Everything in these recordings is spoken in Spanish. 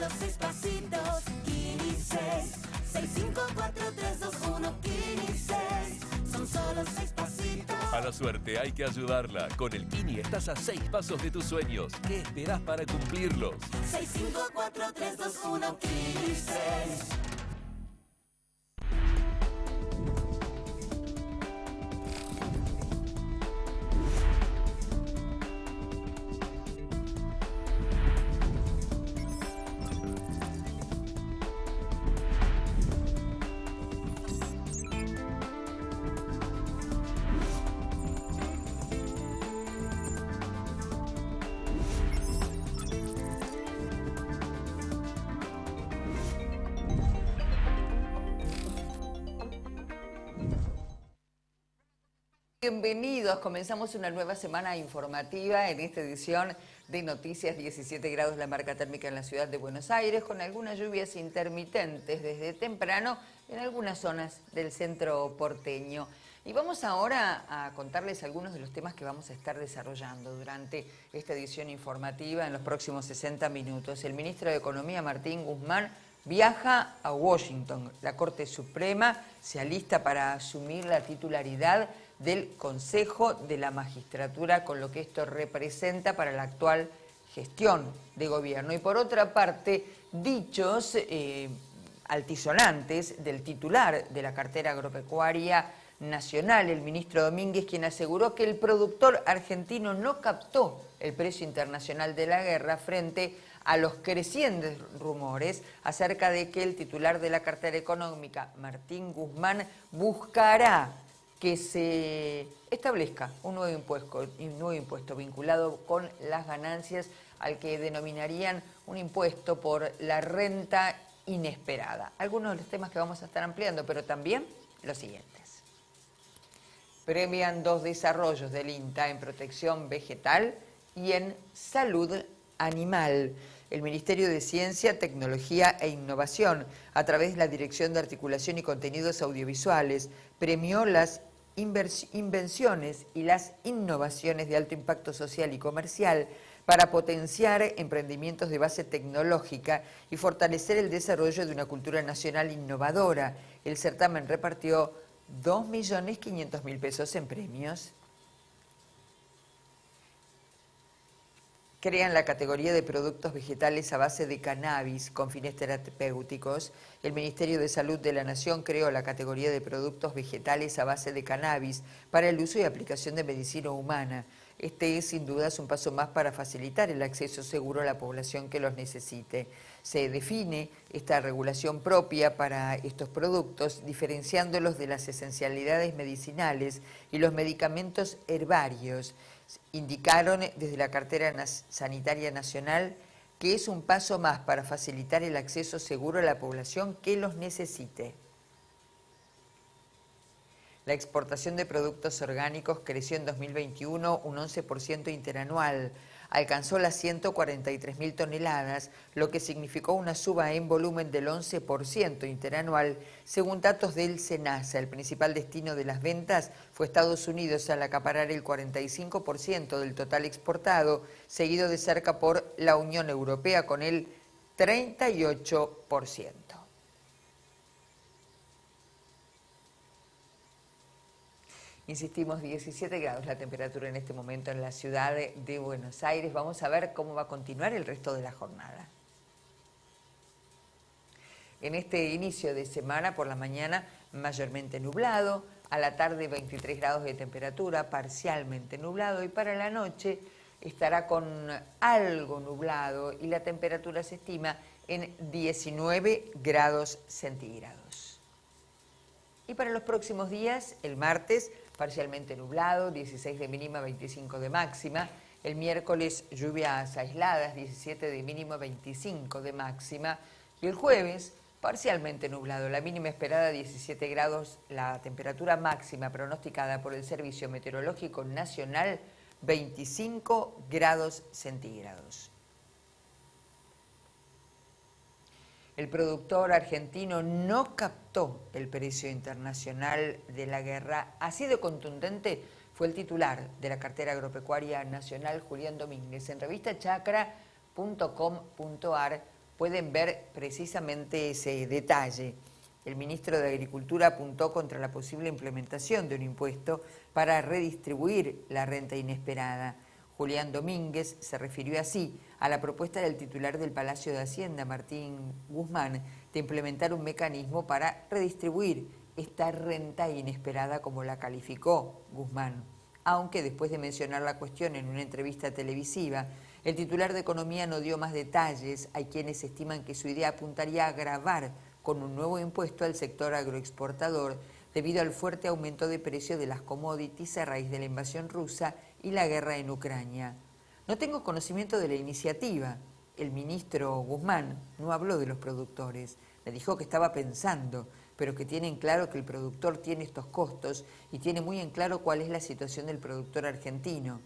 solo 6 pasitos. Kini 6, 654-321, Kini 6. Son solo 6 pasitos. A la suerte hay que ayudarla. Con el Kini estás a 6 pasos de tus sueños. ¿Qué esperás para cumplirlos? 654-321, Kini 6. Bienvenidos, comenzamos una nueva semana informativa en esta edición de Noticias. 17 grados la marca térmica en la ciudad de Buenos Aires, con algunas lluvias intermitentes desde temprano en algunas zonas del centro porteño. Y vamos ahora a contarles algunos de los temas que vamos a estar desarrollando durante esta edición informativa en los próximos 60 minutos. El ministro de Economía, Martín Guzmán, viaja a Washington. La Corte Suprema se alista para asumir la titularidad del Consejo de la Magistratura, con lo que esto representa para la actual gestión de gobierno. Y por otra parte, dichos altisonantes del titular de la cartera agropecuaria nacional, el ministro Domínguez, quien aseguró que el productor argentino no captó el precio internacional de la guerra frente a los crecientes rumores acerca de que el titular de la cartera económica, Martín Guzmán, buscará que se establezca un nuevo impuesto vinculado con las ganancias, al que denominarían un impuesto por la renta inesperada. Algunos de los temas que vamos a estar ampliando, pero también los siguientes. Premian 2 desarrollos del INTA en protección vegetal y en salud animal. El Ministerio de Ciencia, Tecnología e Innovación, a través de la Dirección de Articulación y Contenidos Audiovisuales, premió las invenciones y las innovaciones de alto impacto social y comercial para potenciar emprendimientos de base tecnológica y fortalecer el desarrollo de una cultura nacional innovadora. El certamen repartió 2.500.000 pesos en premios. Crean la categoría de productos vegetales a base de cannabis con fines terapéuticos. El Ministerio de Salud de la Nación creó la categoría de productos vegetales a base de cannabis para el uso y aplicación de medicina humana. Este es sin dudas un paso más para facilitar el acceso seguro a la población que los necesite. Se define esta regulación propia para estos productos, diferenciándolos de las esencialidades medicinales y los medicamentos herbarios. Indicaron desde la cartera sanitaria nacional que es un paso más para facilitar el acceso seguro a la población que los necesite. La exportación de productos orgánicos creció en 2021 un 11% interanual. Alcanzó las 143.000 toneladas, lo que significó una suba en volumen del 11% interanual, según datos del SENASA. El principal destino de las ventas fue Estados Unidos, al acaparar el 45% del total exportado, seguido de cerca por la Unión Europea con el 38%. Insistimos, 17 grados la temperatura en este momento en la ciudad de Buenos Aires. Vamos a ver cómo va a continuar el resto de la jornada. En este inicio de semana, por la mañana, mayormente nublado. A la tarde, 23 grados de temperatura, parcialmente nublado. Y para la noche estará con algo nublado y la temperatura se estima en 19 grados centígrados. Y para los próximos días, el martes, parcialmente nublado, 16 de mínima, 25 de máxima. El miércoles, lluvias aisladas, 17 de mínima, 25 de máxima. Y el jueves, parcialmente nublado, la mínima esperada 17 grados, la temperatura máxima pronosticada por el Servicio Meteorológico Nacional, 25 grados centígrados. El productor argentino no captó el precio internacional de la guerra. Así de contundente fue el titular de la cartera agropecuaria nacional, Julián Domínguez, en revistachacra.com.ar, pueden ver precisamente ese detalle. El ministro de Agricultura apuntó contra la posible implementación de un impuesto para redistribuir la renta inesperada. Julián Domínguez se refirió así a la propuesta del titular del Palacio de Hacienda, Martín Guzmán, de implementar un mecanismo para redistribuir esta renta inesperada, como la calificó Guzmán. Aunque después de mencionar la cuestión en una entrevista televisiva, el titular de Economía no dio más detalles. Hay quienes estiman que su idea apuntaría a gravar con un nuevo impuesto al sector agroexportador debido al fuerte aumento de precio de las commodities a raíz de la invasión rusa y la guerra en Ucrania. No tengo conocimiento de la iniciativa. El ministro Guzmán no habló de los productores. Le dijo que estaba pensando, pero que tienen claro que el productor tiene estos costos y tiene muy en claro cuál es la situación del productor argentino.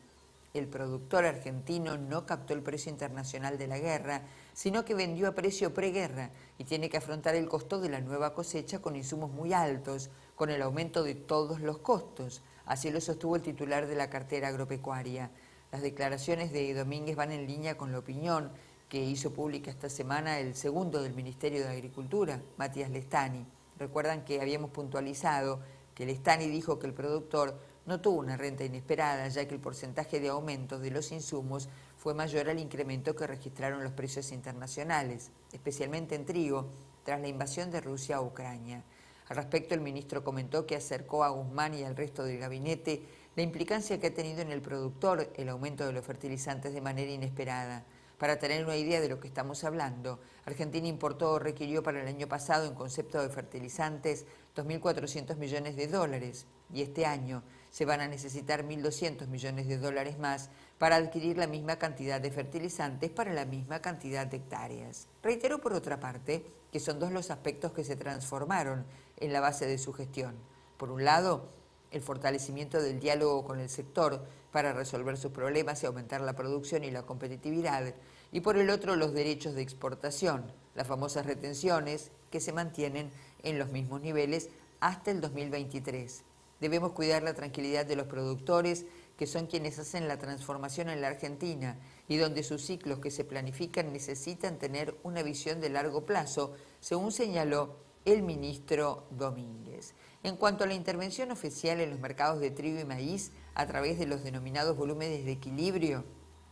El productor argentino no captó el precio internacional de la guerra, sino que vendió a precio preguerra y tiene que afrontar el costo de la nueva cosecha con insumos muy altos, con el aumento de todos los costos. Así lo sostuvo el titular de la cartera agropecuaria. Las declaraciones de Domínguez van en línea con la opinión que hizo pública esta semana el segundo del Ministerio de Agricultura, Matías Lestani. Recuerdan que habíamos puntualizado que Lestani dijo que el productor no tuvo una renta inesperada, ya que el porcentaje de aumento de los insumos fue mayor al incremento que registraron los precios internacionales, especialmente en trigo, tras la invasión de Rusia a Ucrania. Al respecto, el ministro comentó que acercó a Guzmán y al resto del gabinete la implicancia que ha tenido en el productor el aumento de los fertilizantes de manera inesperada. Para tener una idea de lo que estamos hablando, Argentina importó o requirió para el año pasado en concepto de fertilizantes 2.400 millones de dólares y este año se van a necesitar 1.200 millones de dólares más para adquirir la misma cantidad de fertilizantes para la misma cantidad de hectáreas. Reiteró por otra parte que son dos los aspectos que se transformaron en la base de su gestión. Por un lado, el fortalecimiento del diálogo con el sector para resolver sus problemas y aumentar la producción y la competitividad, y por el otro los derechos de exportación, las famosas retenciones que se mantienen en los mismos niveles hasta el 2023. Debemos cuidar la tranquilidad de los productores, que son quienes hacen la transformación en la Argentina y donde sus ciclos que se planifican necesitan tener una visión de largo plazo, según señaló el ministro Domínguez. En cuanto a la intervención oficial en los mercados de trigo y maíz a través de los denominados volúmenes de equilibrio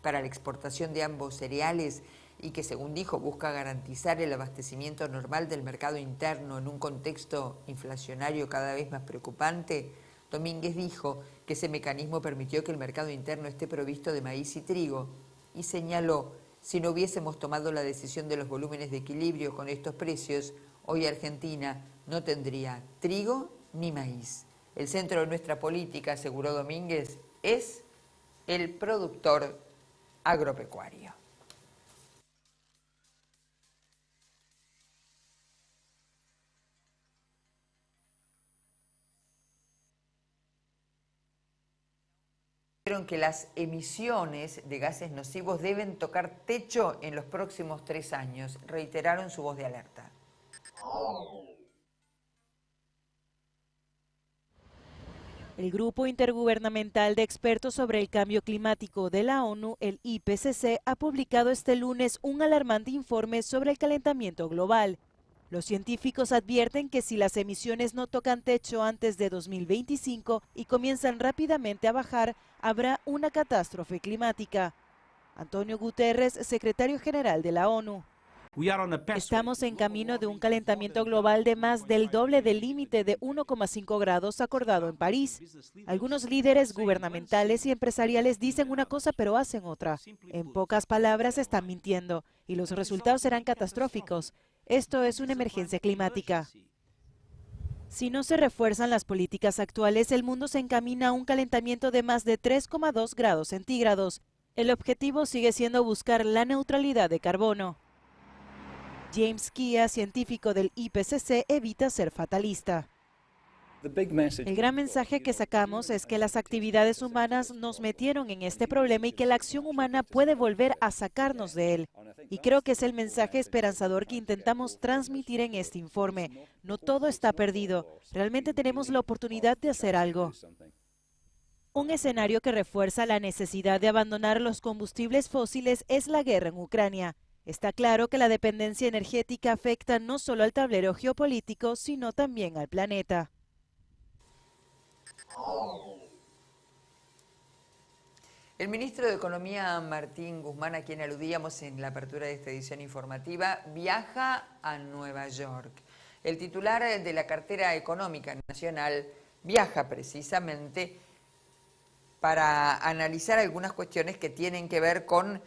para la exportación de ambos cereales y que, según dijo, busca garantizar el abastecimiento normal del mercado interno en un contexto inflacionario cada vez más preocupante, Domínguez dijo que ese mecanismo permitió que el mercado interno esté provisto de maíz y trigo y señaló: si no hubiésemos tomado la decisión de los volúmenes de equilibrio con estos precios, hoy Argentina no tendría trigo ni maíz. El centro de nuestra política, aseguró Domínguez, es el productor agropecuario. Dijeron que las emisiones de gases nocivos deben tocar techo en los próximos 3 años. Reiteraron su voz de alerta. El Grupo Intergubernamental de Expertos sobre el Cambio Climático de la ONU, el IPCC, ha publicado este lunes un alarmante informe sobre el calentamiento global. Los científicos advierten que si las emisiones no tocan techo antes de 2025 y comienzan rápidamente a bajar, habrá una catástrofe climática. Antonio Guterres, secretario general de la ONU. Estamos en camino de un calentamiento global de más del doble del límite de 1,5 grados acordado en París. Algunos líderes gubernamentales y empresariales dicen una cosa pero hacen otra. En pocas palabras, están mintiendo y los resultados serán catastróficos. Esto es una emergencia climática. Si no se refuerzan las políticas actuales, el mundo se encamina a un calentamiento de más de 3,2 grados centígrados. El objetivo sigue siendo buscar la neutralidad de carbono. James Kia, científico del IPCC, evita ser fatalista. El gran mensaje que sacamos es que las actividades humanas nos metieron en este problema y que la acción humana puede volver a sacarnos de él. Y creo que es el mensaje esperanzador que intentamos transmitir en este informe. No todo está perdido. Realmente tenemos la oportunidad de hacer algo. Un escenario que refuerza la necesidad de abandonar los combustibles fósiles es la guerra en Ucrania. Está claro que la dependencia energética afecta no solo al tablero geopolítico, sino también al planeta. El ministro de Economía, Martín Guzmán, a quien aludíamos en la apertura de esta edición informativa, viaja a Nueva York. El titular de la cartera económica nacional viaja precisamente para analizar algunas cuestiones que tienen que ver con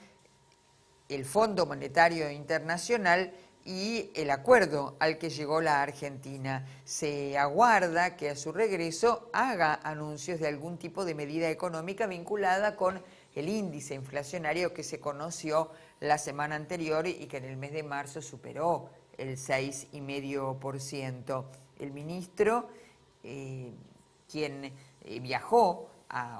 el Fondo Monetario Internacional y el acuerdo al que llegó la Argentina. Se aguarda que a su regreso haga anuncios de algún tipo de medida económica vinculada con el índice inflacionario que se conoció la semana anterior y que en el mes de marzo superó el 6,5%. El ministro, quien viajó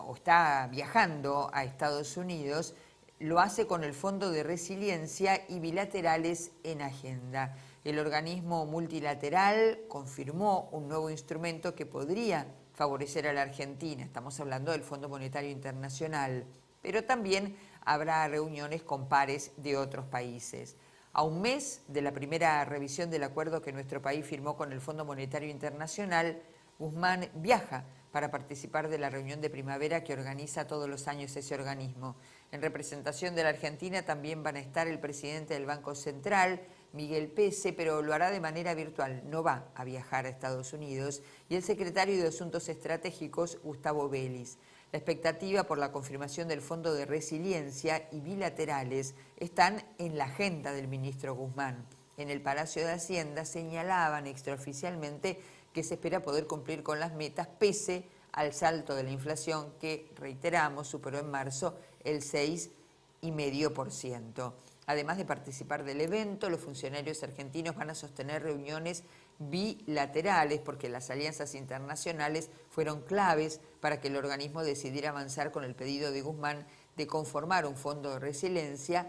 o está viajando a Estados Unidos, lo hace con el Fondo de Resiliencia y bilaterales en agenda. El organismo multilateral confirmó un nuevo instrumento que podría favorecer a la Argentina. Estamos hablando del Fondo Monetario Internacional, pero también habrá reuniones con pares de otros países. A un mes de la primera revisión del acuerdo que nuestro país firmó con el Fondo Monetario Internacional, Guzmán viaja para participar de la reunión de primavera que organiza todos los años ese organismo. En representación de la Argentina también van a estar el presidente del Banco Central, Miguel Pese, pero lo hará de manera virtual, no va a viajar a Estados Unidos, y el secretario de Asuntos Estratégicos, Gustavo Vélez. La expectativa por la confirmación del Fondo de Resiliencia y bilaterales están en la agenda del ministro Guzmán. En el Palacio de Hacienda señalaban extraoficialmente que se espera poder cumplir con las metas pese al salto de la inflación que, reiteramos, superó en marzo el 6,5%. Además de participar del evento, los funcionarios argentinos van a sostener reuniones bilaterales porque las alianzas internacionales fueron claves para que el organismo decidiera avanzar con el pedido de Guzmán de conformar un fondo de resiliencia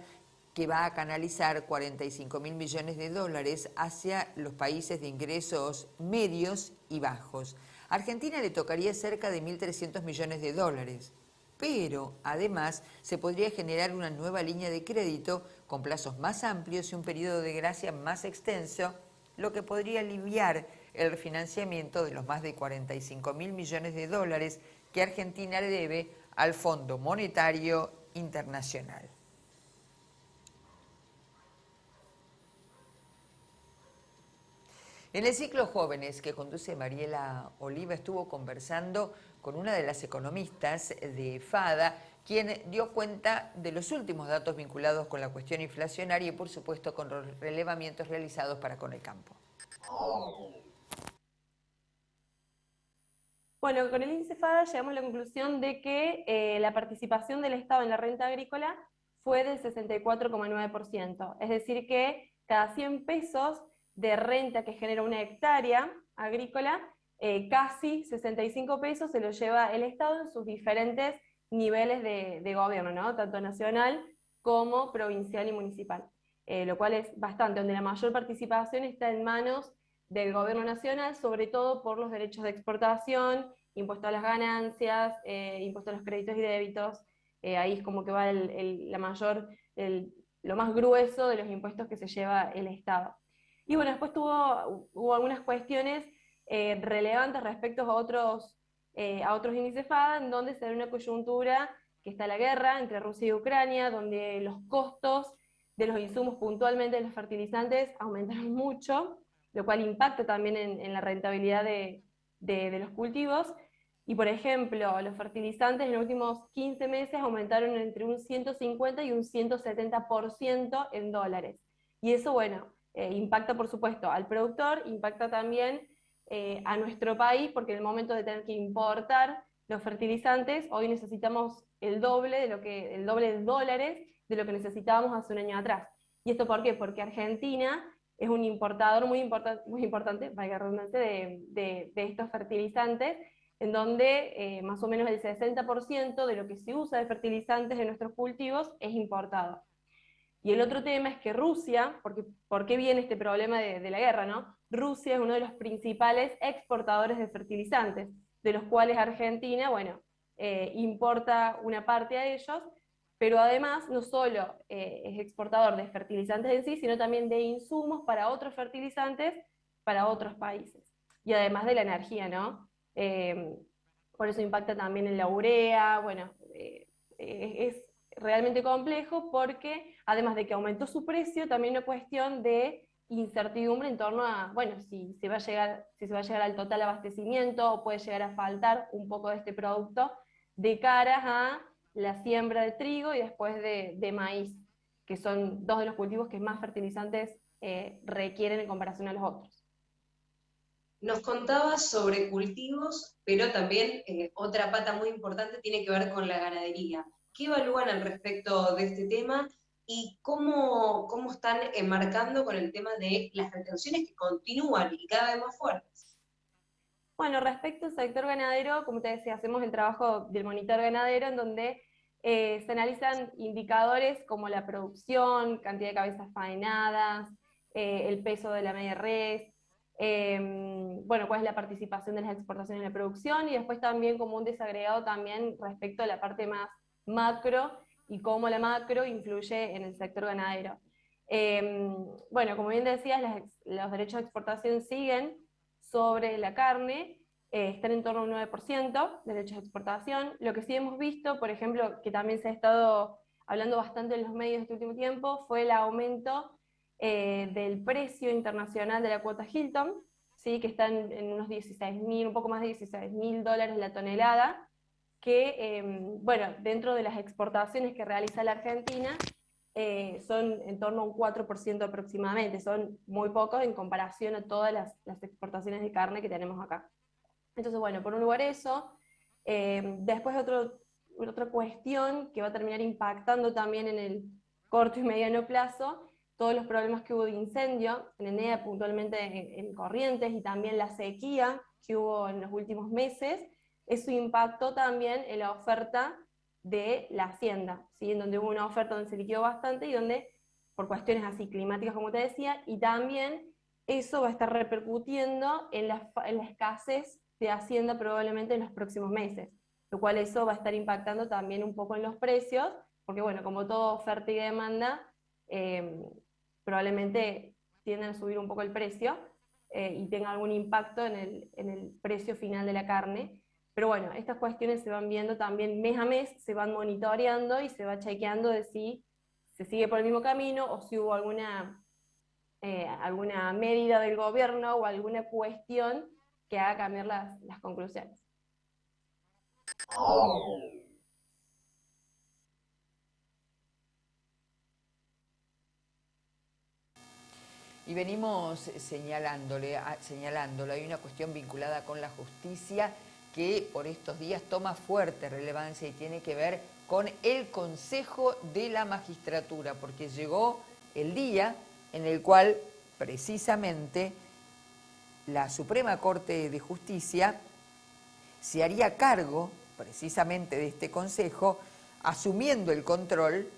que va a canalizar 45.000 millones de dólares hacia los países de ingresos medios y bajos. A Argentina le tocaría cerca de 1.300 millones de dólares, pero además se podría generar una nueva línea de crédito con plazos más amplios y un periodo de gracia más extenso, lo que podría aliviar el refinanciamiento de los más de 45.000 millones de dólares que Argentina le debe al Fondo Monetario Internacional. En el ciclo Jóvenes que conduce Mariela Oliva estuvo conversando con una de las economistas de FADA, quien dio cuenta de los últimos datos vinculados con la cuestión inflacionaria y por supuesto con los relevamientos realizados para con el campo. Bueno, con el índice FADA llegamos a la conclusión de que la participación del Estado en la renta agrícola fue del 64,9%, es decir que cada 100 pesos de renta que genera una hectárea agrícola, casi 65 pesos se lo lleva el Estado en sus diferentes niveles de gobierno, ¿no? Tanto nacional como provincial y municipal, lo cual es bastante, donde la mayor participación está en manos del gobierno nacional, sobre todo por los derechos de exportación, impuesto a las ganancias, impuesto a los créditos y débitos, ahí es como que va lo más grueso de los impuestos que se lleva el Estado. Y bueno, después hubo algunas cuestiones relevantes respecto a otros índices FADA, en donde se da una coyuntura que está la guerra entre Rusia y Ucrania, donde los costos de los insumos, puntualmente de los fertilizantes, aumentaron mucho, lo cual impacta también en la rentabilidad de los cultivos. Y por ejemplo, los fertilizantes en los últimos 15 meses aumentaron entre un 150 y un 170% en dólares. Y eso, bueno, impacta por supuesto al productor, impacta también a nuestro país, porque en el momento de tener que importar los fertilizantes, hoy necesitamos el doble de dólares de lo que necesitábamos hace un año atrás. ¿Y esto por qué? Porque Argentina es un importador muy importante, valga la redundancia, de estos fertilizantes, en donde más o menos el 60% de lo que se usa de fertilizantes en nuestros cultivos es importado. Y el otro tema es que Rusia, ¿por qué viene este problema de la guerra, no? Rusia es uno de los principales exportadores de fertilizantes, de los cuales Argentina, bueno, importa una parte a ellos, pero además no solo es exportador de fertilizantes en sí, sino también de insumos para otros fertilizantes para otros países. Y además de la energía, ¿no? Por eso impacta también en la urea, bueno, es realmente complejo porque además de que aumentó su precio, también una cuestión de incertidumbre en torno a, bueno, si se va a llegar al total abastecimiento o puede llegar a faltar un poco de este producto de cara a la siembra de trigo y después de maíz, que son dos de los cultivos que más fertilizantes requieren en comparación a los otros. Nos contabas sobre cultivos, pero también otra pata muy importante tiene que ver con la ganadería. ¿Qué evalúan al respecto de este tema y cómo están enmarcando con el tema de las retenciones que continúan y cada vez más fuertes? Bueno, respecto al sector ganadero, como te decía, hacemos el trabajo del monitor ganadero en donde se analizan indicadores como la producción, cantidad de cabezas faenadas, el peso de la media res, bueno, cuál es la participación de las exportaciones en la producción, y después también como un desagregado también respecto a la parte más macro y cómo la macro influye en el sector ganadero. Bueno, como bien decías, los derechos de exportación siguen sobre la carne, están en torno a un 9% de derechos de exportación. Lo que sí hemos visto, por ejemplo, que también se ha estado hablando bastante en los medios este último tiempo, fue el aumento del precio internacional de la cuota Hilton, ¿sí? Que está en unos 16.000, un poco más de $16.000 la tonelada, que, bueno, dentro de las exportaciones que realiza la Argentina, son en torno a un 4% aproximadamente, son muy pocos en comparación a todas las exportaciones de carne que tenemos acá. Entonces, bueno, por un lugar eso. Después otra cuestión que va a terminar impactando también en el corto y mediano plazo, todos los problemas que hubo de incendio en Enea, puntualmente en Corrientes, y también la sequía que hubo en los últimos meses, eso impactó también en la oferta de la hacienda, ¿sí? En donde hubo una oferta donde se liquidó bastante y donde, por cuestiones así climáticas como te decía, y también eso va a estar repercutiendo en la escasez de hacienda probablemente en los próximos meses, lo cual eso va a estar impactando también un poco en los precios, porque bueno, como todo oferta y demanda, probablemente tienden a subir un poco el precio y tenga algún impacto en el precio final de la carne. Pero bueno, estas cuestiones se van viendo también mes a mes, se van monitoreando y se va chequeando de si se sigue por el mismo camino o si hubo alguna medida del gobierno o alguna cuestión que haga cambiar las conclusiones. Y venimos señalándolo, hay una cuestión vinculada con la justicia que por estos días toma fuerte relevancia y tiene que ver con el Consejo de la Magistratura, porque llegó el día en el cual precisamente la Suprema Corte de Justicia se haría cargo precisamente de este Consejo, asumiendo el control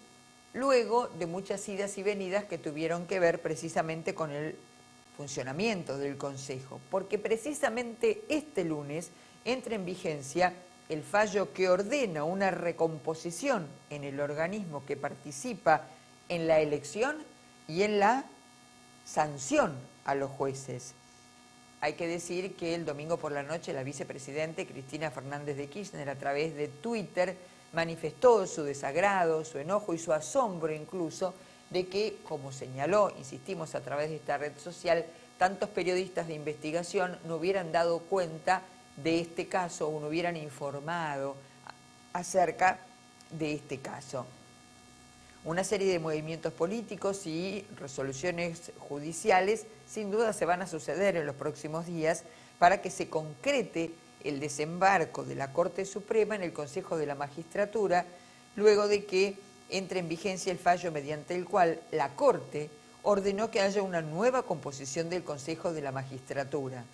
luego de muchas idas y venidas que tuvieron que ver precisamente con el funcionamiento del Consejo, porque precisamente este lunes entra en vigencia el fallo que ordena una recomposición en el organismo que participa en la elección y en la sanción a los jueces. Hay que decir que el domingo por la noche la vicepresidenta Cristina Fernández de Kirchner, a través de Twitter, manifestó su desagrado, su enojo y su asombro incluso de que, como señaló, insistimos a través de esta red social, tantos periodistas de investigación no hubieran dado cuenta de este caso o no hubieran informado acerca de este caso. Una serie de movimientos políticos y resoluciones judiciales sin duda se van a suceder en los próximos días para que se concrete el desembarco de la Corte Suprema en el Consejo de la Magistratura, luego de que entre en vigencia el fallo mediante el cual la Corte ordenó que haya una nueva composición del Consejo de la Magistratura,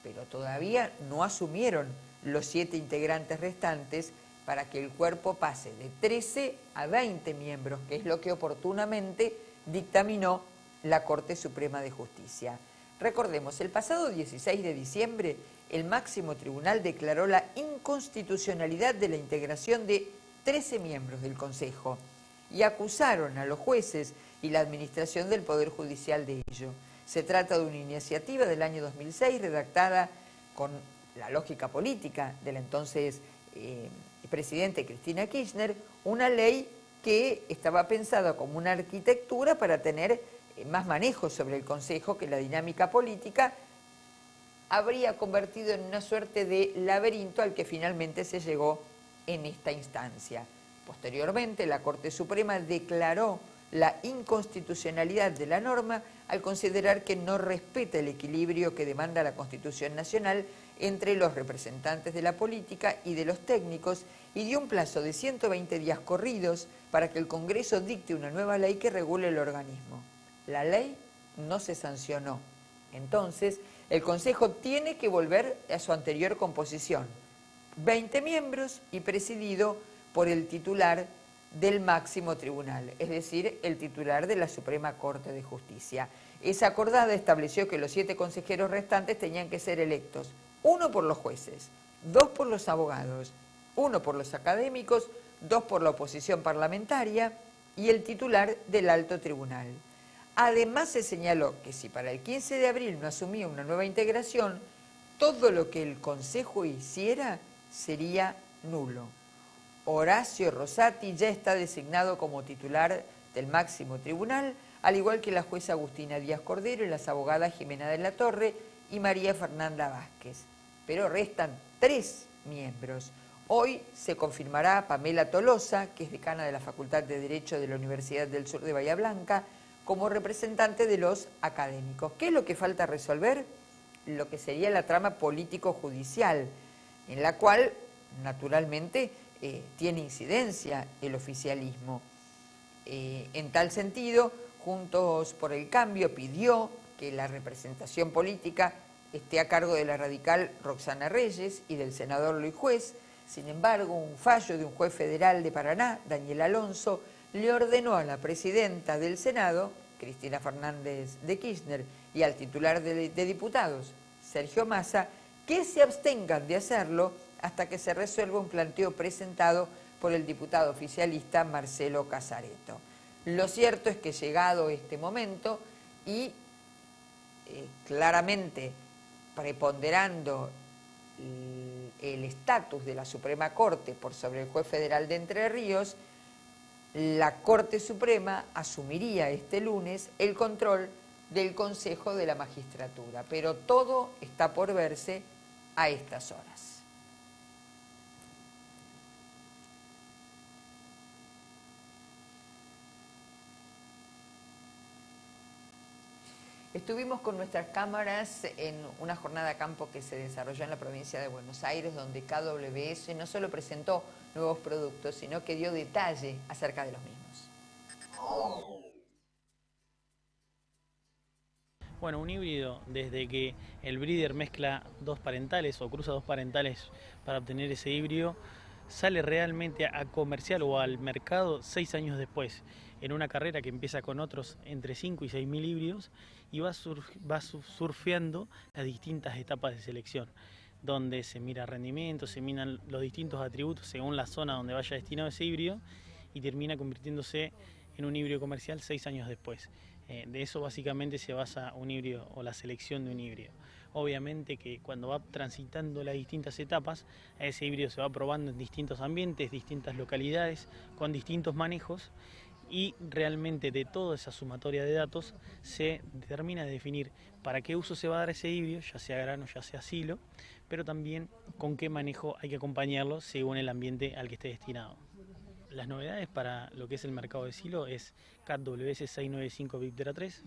pero todavía no asumieron los 7 integrantes restantes para que el cuerpo pase de 13 a 20 miembros, que es lo que oportunamente dictaminó la Corte Suprema de Justicia. Recordemos, el pasado 16 de diciembre, el máximo tribunal declaró la inconstitucionalidad de la integración de 13 miembros del Consejo. y acusaron a los jueces y la administración del Poder Judicial de ello. Se trata de una iniciativa del año 2006 redactada con la lógica política del entonces presidente Cristina Kirchner, una ley que estaba pensada como una arquitectura para tener más manejo sobre el Consejo, que la dinámica política habría convertido en una suerte de laberinto al que finalmente se llegó en esta instancia. Posteriormente, la Corte Suprema declaró la inconstitucionalidad de la norma al considerar que no respeta el equilibrio que demanda la Constitución Nacional entre los representantes de la política y de los técnicos, y dio un plazo de 120 días corridos para que el Congreso dicte una nueva ley que regule el organismo. La ley no se sancionó. Entonces, el Consejo tiene que volver a su anterior composición. 20 miembros y presidido por el titular del máximo tribunal, es decir, el titular de la Suprema Corte de Justicia. Esa acordada estableció que los 7 consejeros restantes tenían que ser electos, 1 por los jueces, 2 por los abogados, 1 por los académicos, 2 por la oposición parlamentaria y el titular del alto tribunal. Además se señaló que si para el 15 de abril no asumía una nueva integración, todo lo que el Consejo hiciera sería nulo. Horacio Rosati ya está designado como titular del máximo tribunal, al igual que la jueza Agustina Díaz Cordero y las abogadas Jimena de la Torre y María Fernanda Vázquez. Pero restan 3 miembros. Hoy se confirmará a Pamela Tolosa, que es decana de la Facultad de Derecho de la Universidad del Sur de Bahía Blanca, como representante de los académicos. ¿Qué es lo que falta resolver? Lo que sería la trama político-judicial, en la cual, naturalmente, tiene incidencia el oficialismo. En tal sentido, Juntos por el Cambio pidió que la representación política esté a cargo de la radical Roxana Reyes y del senador Luis Juez. Sin embargo, un fallo de un juez federal de Paraná, Daniel Alonso, le ordenó a la presidenta del Senado, Cristina Fernández de Kirchner, y al titular de diputados, Sergio Massa, que se abstengan de hacerlo hasta que se resuelva un planteo presentado por el diputado oficialista Marcelo Casareto. Lo cierto es que llegado este momento y claramente preponderando el estatus de la Suprema Corte por sobre el juez federal de Entre Ríos, la Corte Suprema asumiría este lunes el control del Consejo de la Magistratura, pero todo está por verse a estas horas. Estuvimos con nuestras cámaras en una jornada a campo que se desarrolló en la provincia de Buenos Aires, donde KWS no solo presentó nuevos productos, sino que dio detalle acerca de los mismos. Bueno, un híbrido, desde que el breeder mezcla 2 parentales o cruza 2 parentales para obtener ese híbrido, sale realmente a comercial o al mercado 6 años después, en una carrera que empieza con otros entre 5 y 6 mil híbridos y va surfeando las distintas etapas de selección, donde se mira rendimiento, se miran los distintos atributos según la zona donde vaya destinado ese híbrido y termina convirtiéndose en un híbrido comercial 6 años después. De eso básicamente se basa un híbrido o la selección de un híbrido. Obviamente que cuando va transitando las distintas etapas, a ese híbrido se va probando en distintos ambientes, distintas localidades, con distintos manejos, y realmente de toda esa sumatoria de datos se termina de definir para qué uso se va a dar ese híbrido, ya sea grano, ya sea silo, pero también con qué manejo hay que acompañarlo según el ambiente al que esté destinado. Las novedades para lo que es el mercado de silo es KWS 695 Viptera 3,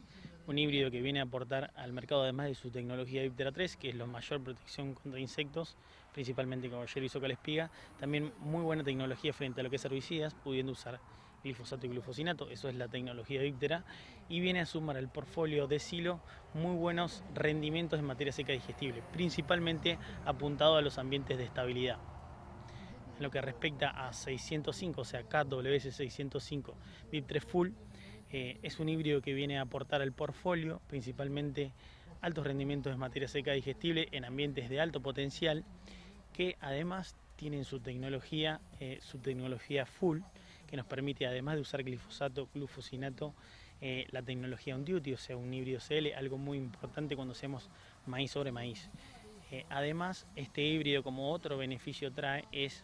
un híbrido que viene a aportar al mercado, además de su tecnología Viptera 3, que es la mayor protección contra insectos, principalmente caballero y zócala espiga, también muy buena tecnología frente a lo que es herbicidas, pudiendo usar glifosato y glufosinato, eso es la tecnología Viptera, y viene a sumar al portfolio de silo muy buenos rendimientos en materia seca digestible, principalmente apuntado a los ambientes de estabilidad. En lo que respecta a 605, o sea KWS 605 VIP3 Full, es un híbrido que viene a aportar al portfolio principalmente altos rendimientos en materia seca digestible en ambientes de alto potencial, que además tienen su tecnología full, que que nos permite, además de usar glifosato, glufosinato, la tecnología on duty, o sea, un híbrido CL, algo muy importante cuando hacemos maíz sobre maíz. Además, este híbrido, como otro beneficio trae, es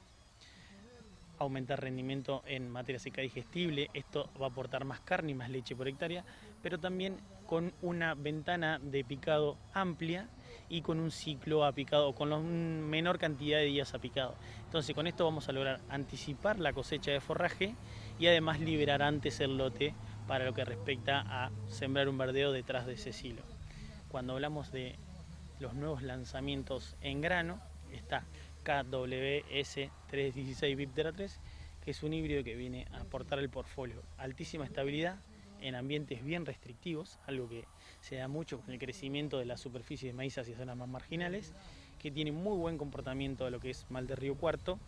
aumentar rendimiento en materia seca digestible. Esto va a aportar más carne y más leche por hectárea, pero también con una ventana de picado amplia y con un ciclo a picado, con una menor cantidad de días a picado. Entonces, con esto vamos a lograr anticipar la cosecha de forraje y además liberar antes el lote para lo que respecta a sembrar un verdeo detrás de ese silo. Cuando hablamos de los nuevos lanzamientos en grano, está KWS 316 Viptera 3, que es un híbrido que viene a aportar el portfolio altísima estabilidad en ambientes bien restrictivos, algo que se da mucho con el crecimiento de la superficie de maíz hacia zonas más marginales, que tiene muy buen comportamiento de lo que es mal de Río Cuarto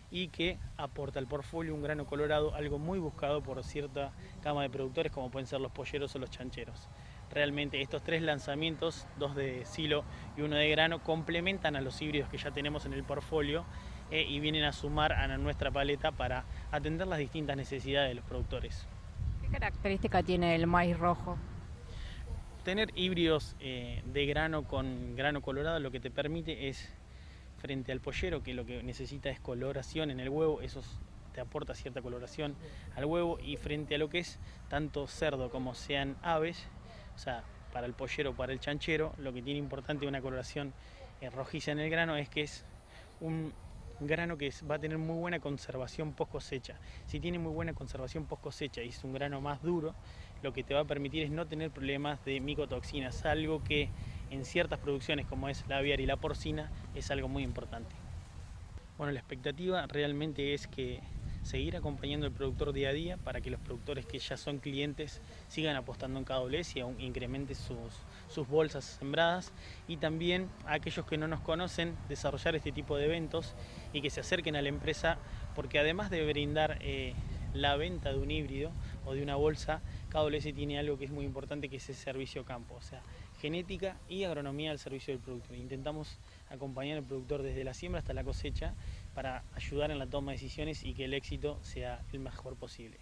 y que aporta al portfolio un grano colorado, algo muy buscado por cierta gama de productores como pueden ser los polleros o los chancheros. Realmente estos tres lanzamientos, 2 de silo y 1 de grano, complementan a los híbridos que ya tenemos en el portfolio y vienen a sumar a nuestra paleta para atender las distintas necesidades de los productores. ¿Qué característica tiene el maíz rojo? Tener híbridos de grano con grano colorado lo que te permite es, frente al pollero, que lo que necesita es coloración en el huevo, eso te aporta cierta coloración al huevo, y frente a lo que es tanto cerdo como sean aves, o sea, para el pollero o para el chanchero, lo que tiene importante una coloración rojiza en el grano es que es un grano que va a tener muy buena conservación post cosecha. Si tiene muy buena conservación post cosecha y es un grano más duro, lo que te va a permitir es no tener problemas de micotoxinas, algo que en ciertas producciones como es la aviar y la porcina es algo muy importante. Bueno, la expectativa realmente es que seguir acompañando al productor día a día para que los productores que ya son clientes sigan apostando en KWS y aún incrementen sus bolsas sembradas, y también a aquellos que no nos conocen desarrollar este tipo de eventos y que se acerquen a la empresa, porque además de brindar la venta de un híbrido o de una bolsa, KWS tiene algo que es muy importante, que es el servicio campo, o sea, genética y agronomía al servicio del productor. Intentamos acompañar al productor desde la siembra hasta la cosecha para ayudar en la toma de decisiones y que el éxito sea el mejor posible.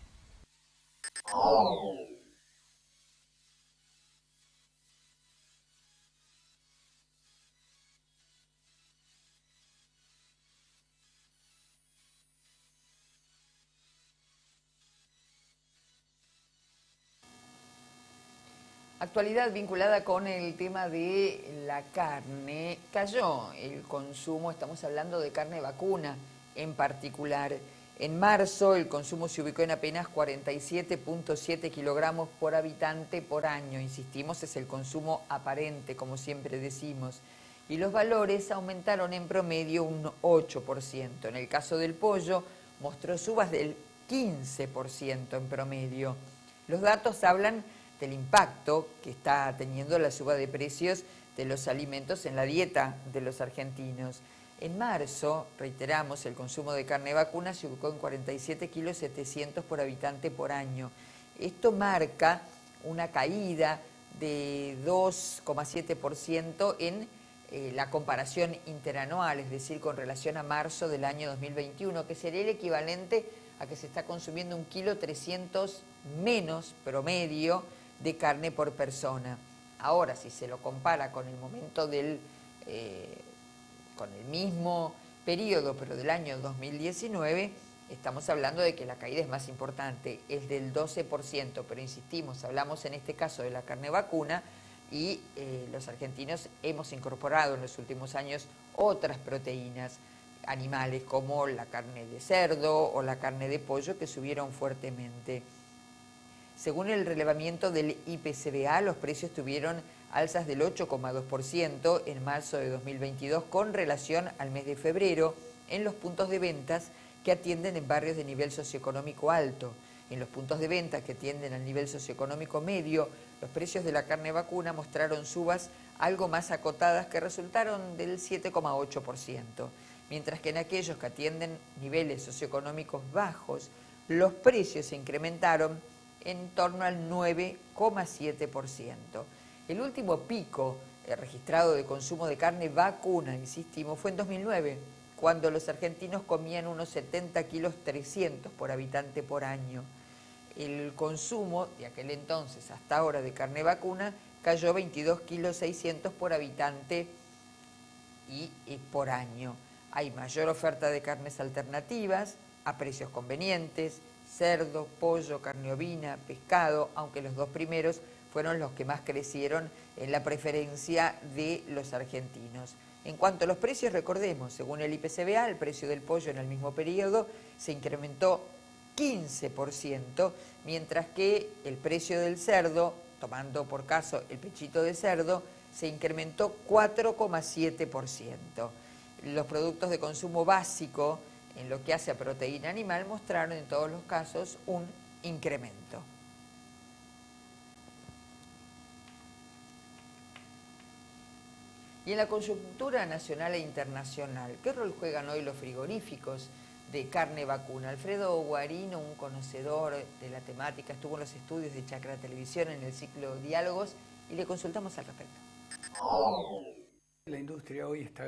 Actualidad vinculada con el tema de la carne. Cayó el consumo, estamos hablando de carne vacuna en particular. En marzo el consumo se ubicó en apenas 47.7 kilogramos por habitante por año. Insistimos, es el consumo aparente, como siempre decimos. Y los valores aumentaron en promedio un 8%. En el caso del pollo mostró subas del 15% en promedio. Los datos hablan del impacto que está teniendo la suba de precios de los alimentos en la dieta de los argentinos. En marzo, reiteramos, el consumo de carne vacuna se ubicó en 47,7 kilos por habitante por año. Esto marca una caída de 2,7% en la comparación interanual, es decir, con relación a marzo del año 2021, que sería el equivalente a que se está consumiendo 1,3 kg menos promedio de carne por persona. Ahora, si se lo compara con el momento con el mismo periodo, pero del año 2019, estamos hablando de que la caída es más importante, es del 12%, pero insistimos, hablamos en este caso de la carne vacuna y los argentinos hemos incorporado en los últimos años otras proteínas animales como la carne de cerdo o la carne de pollo, que subieron fuertemente. Según el relevamiento del IPCBA, los precios tuvieron alzas del 8,2% en marzo de 2022 con relación al mes de febrero en los puntos de ventas que atienden en barrios de nivel socioeconómico alto. En los puntos de venta que atienden al nivel socioeconómico medio, los precios de la carne vacuna mostraron subas algo más acotadas que resultaron del 7,8%, mientras que en aquellos que atienden niveles socioeconómicos bajos, los precios se incrementaron en torno al 9,7%. El último pico registrado de consumo de carne vacuna, insistimos, fue en 2009, cuando los argentinos comían unos 70 kilos 300 por habitante por año. El consumo de aquel entonces hasta ahora de carne vacuna cayó 22 kilos 600 por habitante y por año. Hay mayor oferta de carnes alternativas a precios convenientes, cerdo, pollo, carne ovina, pescado, aunque los dos primeros fueron los que más crecieron en la preferencia de los argentinos. En cuanto a los precios, recordemos, según el IPCBA, el precio del pollo en el mismo periodo se incrementó 15%, mientras que el precio del cerdo, tomando por caso el pechito de cerdo, se incrementó 4,7%. Los productos de consumo básico, en lo que hace a proteína animal, mostraron en todos los casos un incremento. Y en la coyuntura nacional e internacional, ¿qué rol juegan hoy los frigoríficos de carne vacuna? Alfredo Guarino, un conocedor de la temática, estuvo en los estudios de Chacra Televisión en el ciclo Diálogos y le consultamos al respecto. La industria hoy está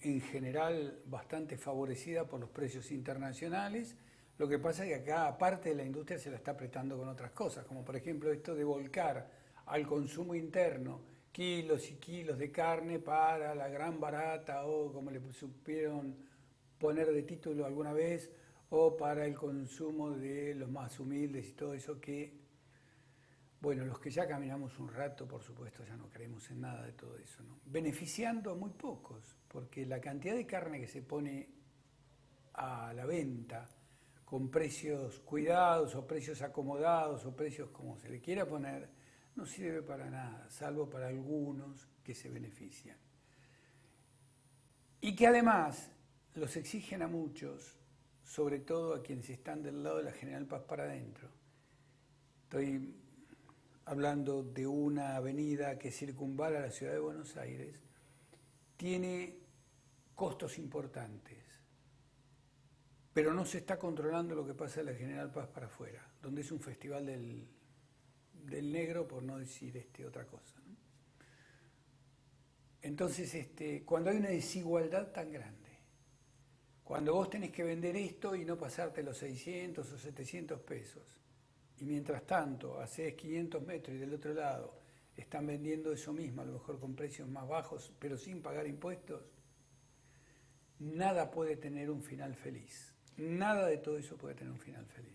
en general bastante favorecida por los precios internacionales. Lo que pasa es que acá, aparte de la industria, se la está apretando con otras cosas, como por ejemplo esto de volcar al consumo interno kilos y kilos de carne para la gran barata, o como le supieron poner de título alguna vez, o para el consumo de los más humildes y todo eso que, bueno, los que ya caminamos un rato, por supuesto, ya no creemos en nada de todo eso, ¿no? Beneficiando a muy pocos, porque la cantidad de carne que se pone a la venta con precios cuidados o precios acomodados o precios como se le quiera poner, no sirve para nada, salvo para algunos que se benefician. Y que además los exigen a muchos, sobre todo a quienes están del lado de la General Paz para adentro. Estoy hablando de una avenida que circunvala la ciudad de Buenos Aires, tiene costos importantes, pero no se está controlando lo que pasa en la General Paz para afuera, donde es un festival del negro, por no decir otra cosa, ¿no? Entonces, cuando hay una desigualdad tan grande, cuando vos tenés que vender esto y no pasarte los 600 o 700 pesos, y mientras tanto hacés 500 metros y del otro lado están vendiendo eso mismo, a lo mejor con precios más bajos, pero sin pagar impuestos, nada puede tener un final feliz. Nada de todo eso puede tener un final feliz.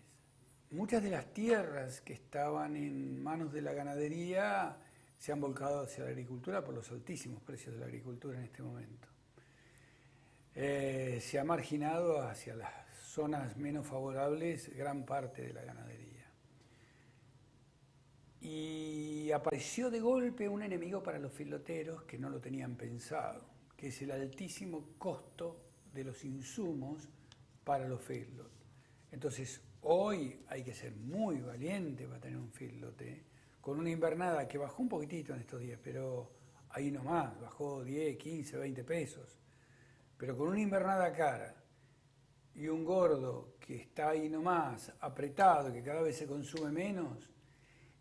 Muchas de las tierras que estaban en manos de la ganadería se han volcado hacia la agricultura por los altísimos precios de la agricultura en este momento. Se ha marginado hacia las zonas menos favorables gran parte de la ganadería. Y apareció de golpe un enemigo para los filoteros que no lo tenían pensado, que es el altísimo costo de los insumos para los feedlot. Entonces, hoy hay que ser muy valiente para tener un feedlot, con una invernada que bajó un poquitito en estos días, pero ahí nomás, bajó 10, 15, 20 pesos. Pero con una invernada cara y un gordo que está ahí nomás, apretado, que cada vez se consume menos,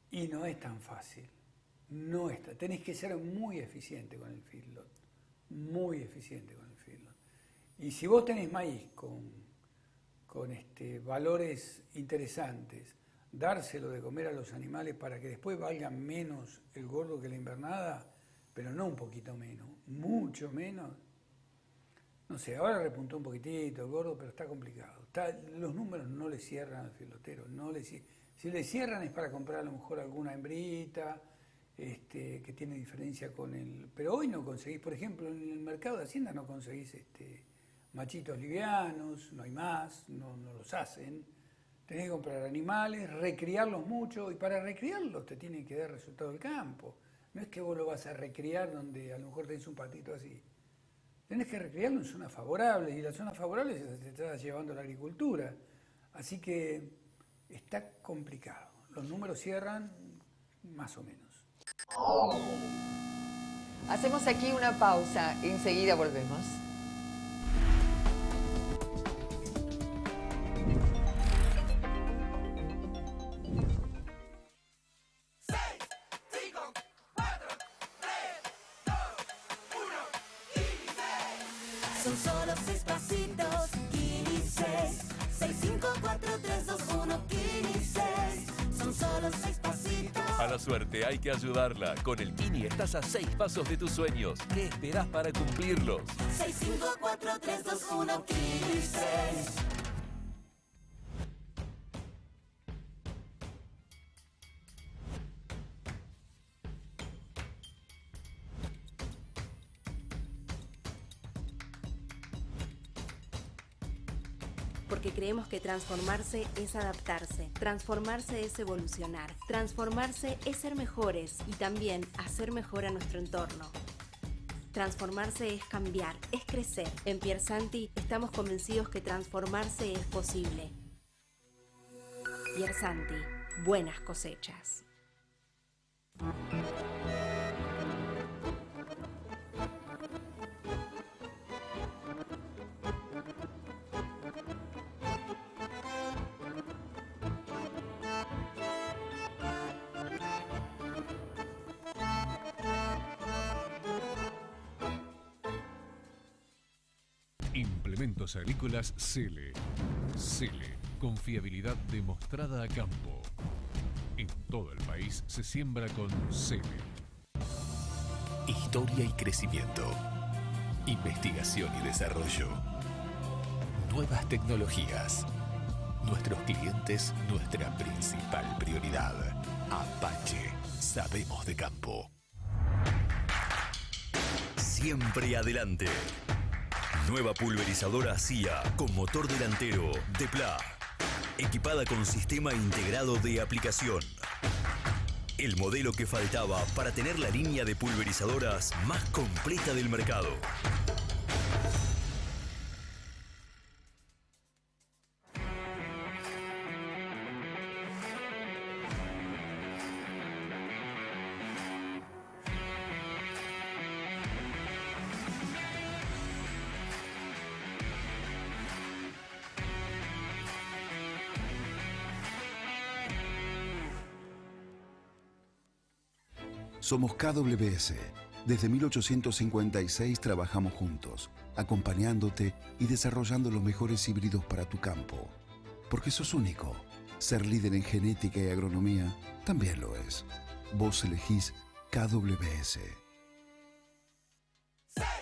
y no es tan fácil. No está. Tenés que ser muy eficiente con el feedlot, muy eficiente con el feedlot. Y si vos tenés maíz con valores interesantes, dárselo de comer a los animales para que después valgan menos el gordo que la invernada, pero no un poquito menos, mucho menos. No sé, ahora repuntó un poquitito el gordo, pero está complicado. Los números no le cierran al filotero, si le cierran es para comprar a lo mejor alguna hembrita, que tiene diferencia con el... Pero hoy no conseguís, por ejemplo, en el mercado de Hacienda no conseguís machitos livianos, no hay más, no los hacen. Tenés que comprar animales, recriarlos mucho, y para recriarlos te tiene que dar resultado del campo. No es que vos lo vas a recriar donde a lo mejor tenés un patito así. Tenés que recriarlo en zonas favorables, y las zonas favorables te estás llevando a la agricultura. Así que está complicado. Los números cierran más o menos. Hacemos aquí una pausa, enseguida volvemos. Son solo 6 pasos. la suerte hay que ayudarla. Con el Kini estás a 6 pasos de tus sueños. ¿Qué esperás para cumplirlos? 6, 5, 4, 3, 2, 1, Kini 6. Porque creemos que transformarse es adaptarse, transformarse es evolucionar, transformarse es ser mejores y también hacer mejor a nuestro entorno. Transformarse es cambiar, es crecer. En Piersanti estamos convencidos que transformarse es posible. Piersanti, buenas cosechas. Implementos agrícolas Cele. Cele, confiabilidad demostrada a campo. En todo el país se siembra con Cele. Historia y crecimiento. Investigación y desarrollo. Nuevas tecnologías. Nuestros clientes, nuestra principal prioridad. Apache, sabemos de campo. Siempre adelante. Nueva pulverizadora CIA con motor delantero Depla, equipada con sistema integrado de aplicación. El modelo que faltaba para tener la línea de pulverizadoras más completa del mercado. Somos KWS. Desde 1856 trabajamos juntos, acompañándote y desarrollando los mejores híbridos para tu campo. Porque sos único. Ser líder en genética y agronomía también lo es. Vos elegís KWS. 6,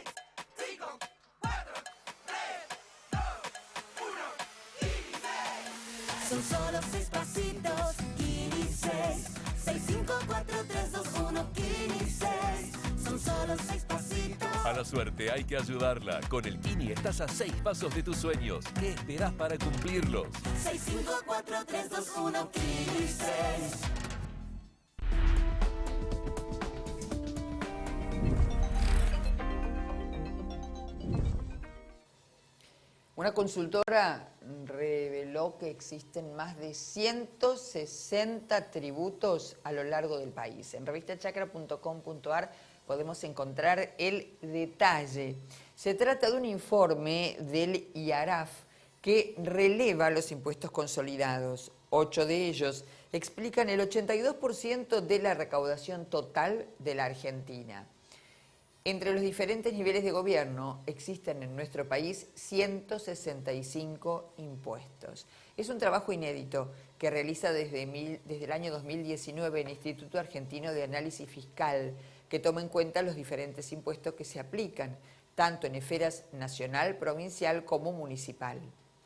5, 4, 3, 2, 1, Kini 6. Son solo 6 pasitos, Kini 6. 6, 5, 4, 3, 2, 1, Kini 6. Son solo 6 pasitos. A la suerte hay que ayudarla. Con el Kini estás a 6 pasos de tus sueños. ¿Qué esperás para cumplirlos? 6, 5, 4, 3, 2, 1, Kini 6. Una consultora reveló que existen más de 160 tributos a lo largo del país. En revistachacra.com.ar podemos encontrar el detalle. Se trata de un informe del IARAF que releva los impuestos consolidados. 8 de ellos explican el 82% de la recaudación total de la Argentina. Entre los diferentes niveles de gobierno existen en nuestro país 165 impuestos. Es un trabajo inédito que realiza desde el año 2019 el Instituto Argentino de Análisis Fiscal, que toma en cuenta los diferentes impuestos que se aplican, tanto en esferas nacional, provincial como municipal.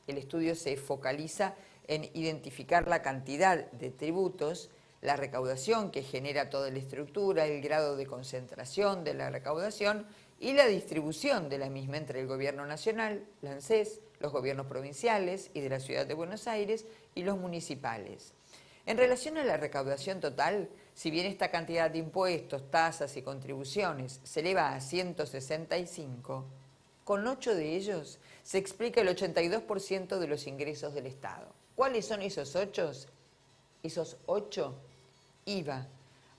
El estudio se focaliza en identificar la cantidad de tributos, la recaudación que genera toda la estructura, el grado de concentración de la recaudación y la distribución de la misma entre el gobierno nacional, la ANSES, los gobiernos provinciales y de la Ciudad de Buenos Aires y los municipales. En relación a la recaudación total, si bien esta cantidad de impuestos, tasas y contribuciones se eleva a 165, con 8 de ellos se explica el 82% de los ingresos del Estado. ¿Cuáles son esos 8? Esos 8, IVA,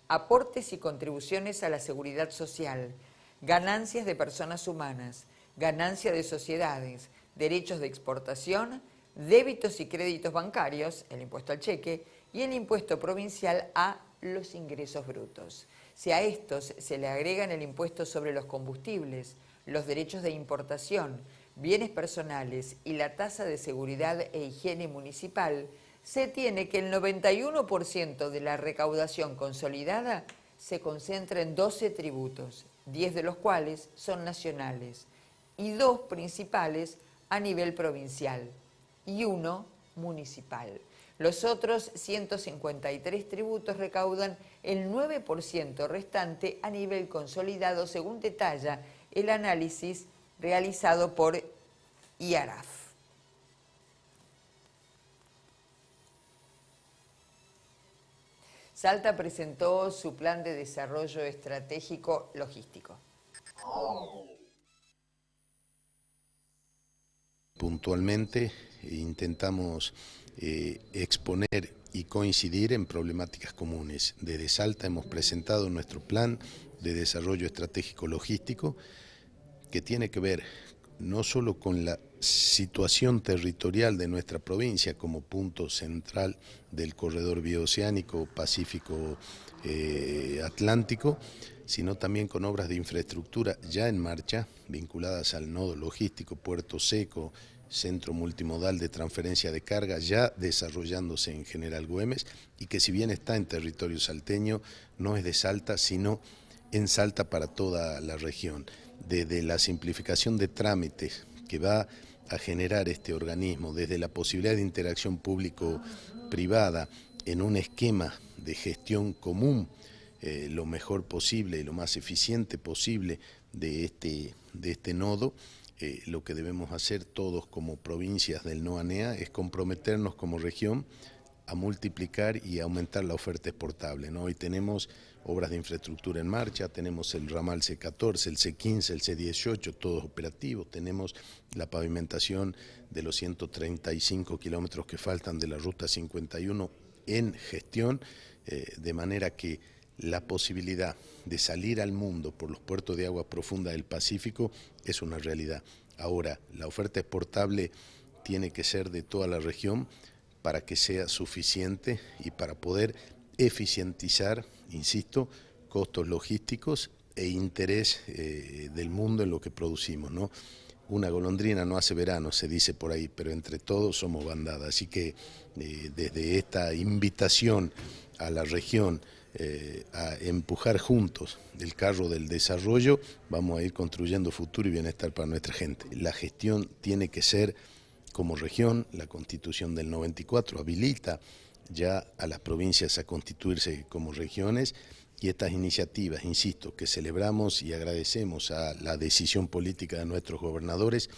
aportes y contribuciones a la seguridad social, ganancias de personas humanas, ganancia de sociedades, derechos de exportación, débitos y créditos bancarios, el impuesto al cheque, y el impuesto provincial a los ingresos brutos. Si a estos se le agregan el impuesto sobre los combustibles, los derechos de importación, bienes personales y la tasa de seguridad e higiene municipal, se tiene que el 91% de la recaudación consolidada se concentra en 12 tributos, 10 de los cuales son nacionales y 2 principales a nivel provincial y 1 municipal. Los otros 153 tributos recaudan el 9% restante a nivel consolidado, según detalla el análisis realizado por IARAF. Salta presentó su plan de desarrollo estratégico logístico. Puntualmente intentamos exponer y coincidir en problemáticas comunes. Desde Salta hemos presentado nuestro plan de desarrollo estratégico logístico, que tiene que ver no solo con la situación territorial de nuestra provincia como punto central del corredor bioceánico Pacífico Atlántico, sino también con obras de infraestructura ya en marcha, vinculadas al nodo logístico Puerto Seco, centro multimodal de transferencia de carga, ya desarrollándose en General Güemes, y que si bien está en territorio salteño, no es de Salta, sino en Salta para toda la región. Desde la simplificación de trámites que va a generar este organismo, desde la posibilidad de interacción público-privada en un esquema de gestión común, lo mejor posible y lo más eficiente posible de este nodo, lo que debemos hacer todos como provincias del NOA-NEA es comprometernos como región a multiplicar y aumentar la oferta exportable, ¿no? Hoy tenemos obras de infraestructura en marcha, tenemos el ramal C14, el C15, el C18, todos operativos, tenemos la pavimentación de los 135 kilómetros que faltan de la Ruta 51 en gestión, de manera que la posibilidad de salir al mundo por los puertos de agua profunda del Pacífico es una realidad. Ahora, la oferta exportable tiene que ser de toda la región para que sea suficiente y para poder eficientizar, insisto, costos logísticos e interés del mundo en lo que producimos, ¿no? Una golondrina no hace verano, se dice por ahí, pero entre todos somos bandada. Así que desde esta invitación a la región a empujar juntos el carro del desarrollo, vamos a ir construyendo futuro y bienestar para nuestra gente. La gestión tiene que ser como región, la Constitución del 94 habilita ya a las provincias a constituirse como regiones, y estas iniciativas, insisto, que celebramos y agradecemos a la decisión política de nuestros gobernadores,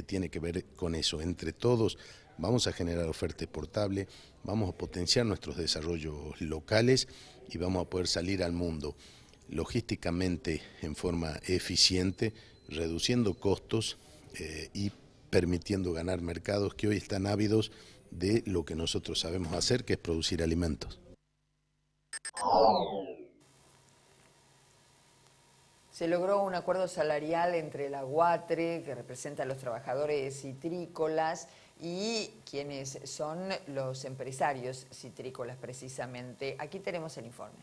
tiene que ver con eso. Entre todos vamos a generar oferta exportable, vamos a potenciar nuestros desarrollos locales y vamos a poder salir al mundo logísticamente en forma eficiente, reduciendo costos y permitiendo ganar mercados que hoy están ávidos de lo que nosotros sabemos hacer, que es producir alimentos. Se logró un acuerdo salarial entre la UATRE, que representa a los trabajadores citrícolas, y quienes son los empresarios citrícolas precisamente. Aquí tenemos el informe.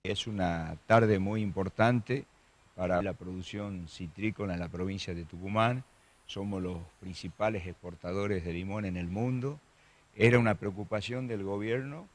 Es una tarde muy importante para la producción citrícola en la provincia de Tucumán. Somos los principales exportadores de limón en el mundo. Era una preocupación del gobierno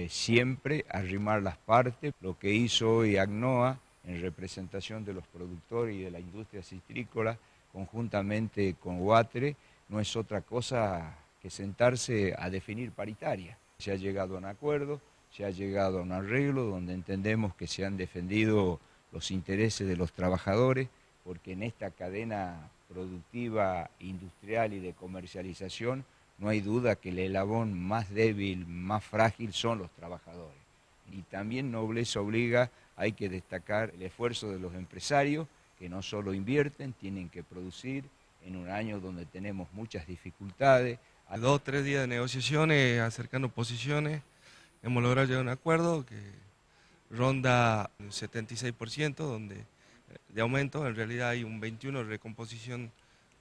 siempre arrimar las partes. Lo que hizo hoy ACNOA en representación de los productores y de la industria citrícola, conjuntamente con UATRE, no es otra cosa que sentarse a definir paritaria. Se ha llegado a un acuerdo, se ha llegado a un arreglo donde entendemos que se han defendido los intereses de los trabajadores, porque en esta cadena productiva, industrial y de comercialización no hay duda que el eslabón más débil, más frágil son los trabajadores. Y también nobleza obliga, hay que destacar el esfuerzo de los empresarios, que no solo invierten, tienen que producir en un año donde tenemos muchas dificultades. A 2 o 3 días de negociaciones, acercando posiciones, hemos logrado llegar a un acuerdo que ronda el 76% de aumento. En realidad hay un 21% de recomposición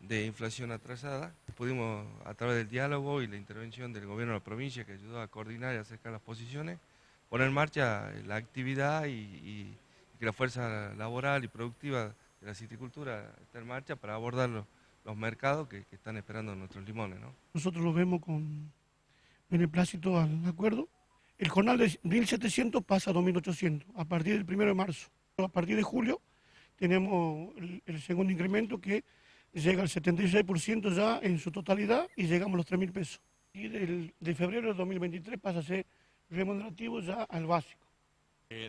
de inflación atrasada. Pudimos, a través del diálogo y la intervención del gobierno de la provincia, que ayudó a coordinar y acercar las posiciones, poner en marcha la actividad y que la fuerza laboral y productiva de la citricultura está en marcha para abordar los los mercados que están esperando nuestros limones, ¿no? Nosotros lo vemos con beneplácito al acuerdo. El jornal de 1.700 pasa a 2.800 a partir del 1 de marzo. A partir de julio tenemos el segundo incremento que llega al 76% ya en su totalidad y llegamos a los 3.000 pesos. Y de febrero de 2023 pasa a ser remunerativo ya al básico.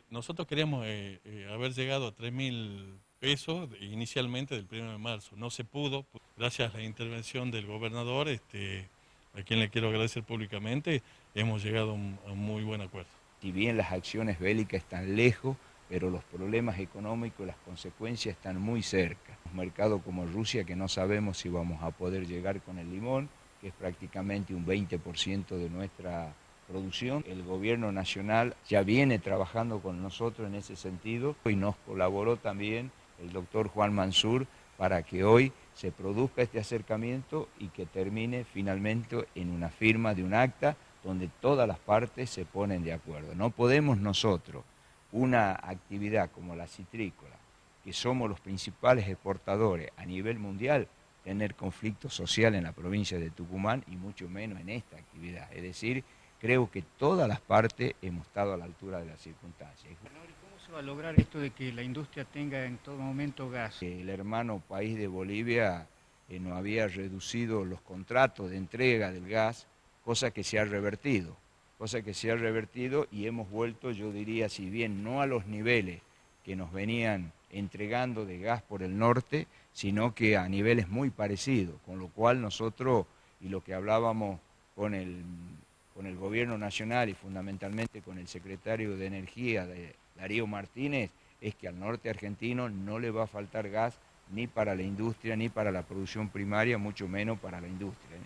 Nosotros queríamos haber llegado a 3.000 pesos inicialmente del 1 de marzo. No se pudo, gracias a la intervención del gobernador, a quien le quiero agradecer públicamente, hemos llegado a un muy buen acuerdo. Si bien las acciones bélicas están lejos, pero los problemas económicos, las consecuencias están muy cerca. Un mercado como Rusia, que no sabemos si vamos a poder llegar con el limón, que es prácticamente un 20% de nuestra producción. El gobierno nacional ya viene trabajando con nosotros en ese sentido y nos colaboró también el doctor Juan Mansur para que hoy se produzca este acercamiento y que termine finalmente en una firma de un acta donde todas las partes se ponen de acuerdo. No podemos nosotros, una actividad como la citrícola, que somos los principales exportadores a nivel mundial, tener conflicto social en la provincia de Tucumán y mucho menos en esta actividad. Es decir, creo que todas las partes hemos estado a la altura de las circunstancias. ¿Cómo se va a lograr esto de que la industria tenga en todo momento gas? El hermano país de Bolivia nos había reducido los contratos de entrega del gas, cosa que se ha revertido. Y hemos vuelto, yo diría, si bien no a los niveles que nos venían entregando de gas por el norte, sino que a niveles muy parecidos, con lo cual nosotros, y lo que hablábamos con el gobierno nacional y fundamentalmente con el secretario de Energía, Darío Martínez, es que al norte argentino no le va a faltar gas ni para la industria, ni para la producción primaria, mucho menos para la industria.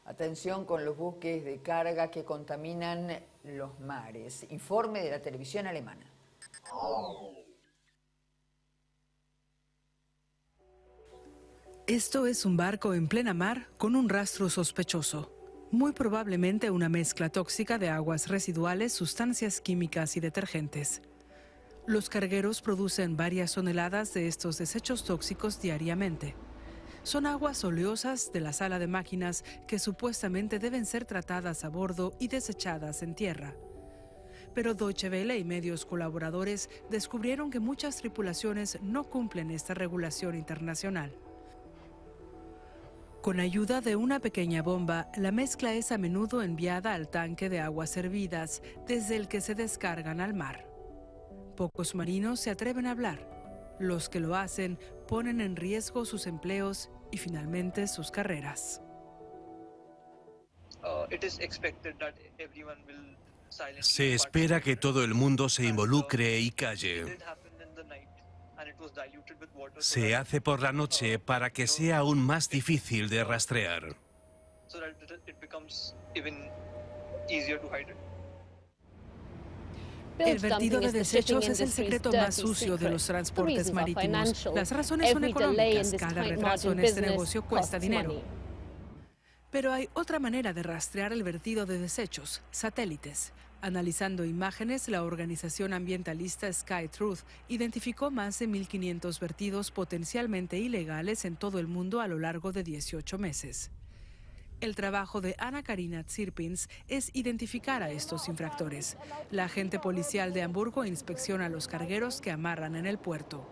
Atención con los buques de carga que contaminan los mares. Informe de la televisión alemana. Esto es un barco en plena mar con un rastro sospechoso. Muy probablemente una mezcla tóxica de aguas residuales, sustancias químicas y detergentes. Los cargueros producen varias toneladas de estos desechos tóxicos diariamente. Son aguas oleosas de la sala de máquinas que supuestamente deben ser tratadas a bordo y desechadas en tierra. Pero Deutsche Welle y medios colaboradores descubrieron que muchas tripulaciones no cumplen esta regulación internacional. Con ayuda de una pequeña bomba, la mezcla es a menudo enviada al tanque de aguas hervidas, desde el que se descargan al mar. Pocos marinos se atreven a hablar. Los que lo hacen ponen en riesgo sus empleos y finalmente sus carreras. Se espera que todo el mundo se involucre y calle. Se hace por la noche para que sea aún más difícil de rastrear. El vertido de desechos es el secreto más sucio de los transportes marítimos. Las razones son económicas. Cada retraso en este negocio cuesta dinero. Pero hay otra manera de rastrear el vertido de desechos: satélites. Analizando imágenes, la organización ambientalista Sky Truth identificó más de 1.500 vertidos potencialmente ilegales en todo el mundo a lo largo de 18 meses. El trabajo de Ana Karina Zirpins es identificar a estos infractores. La agente policial de Hamburgo inspecciona a los cargueros que amarran en el puerto.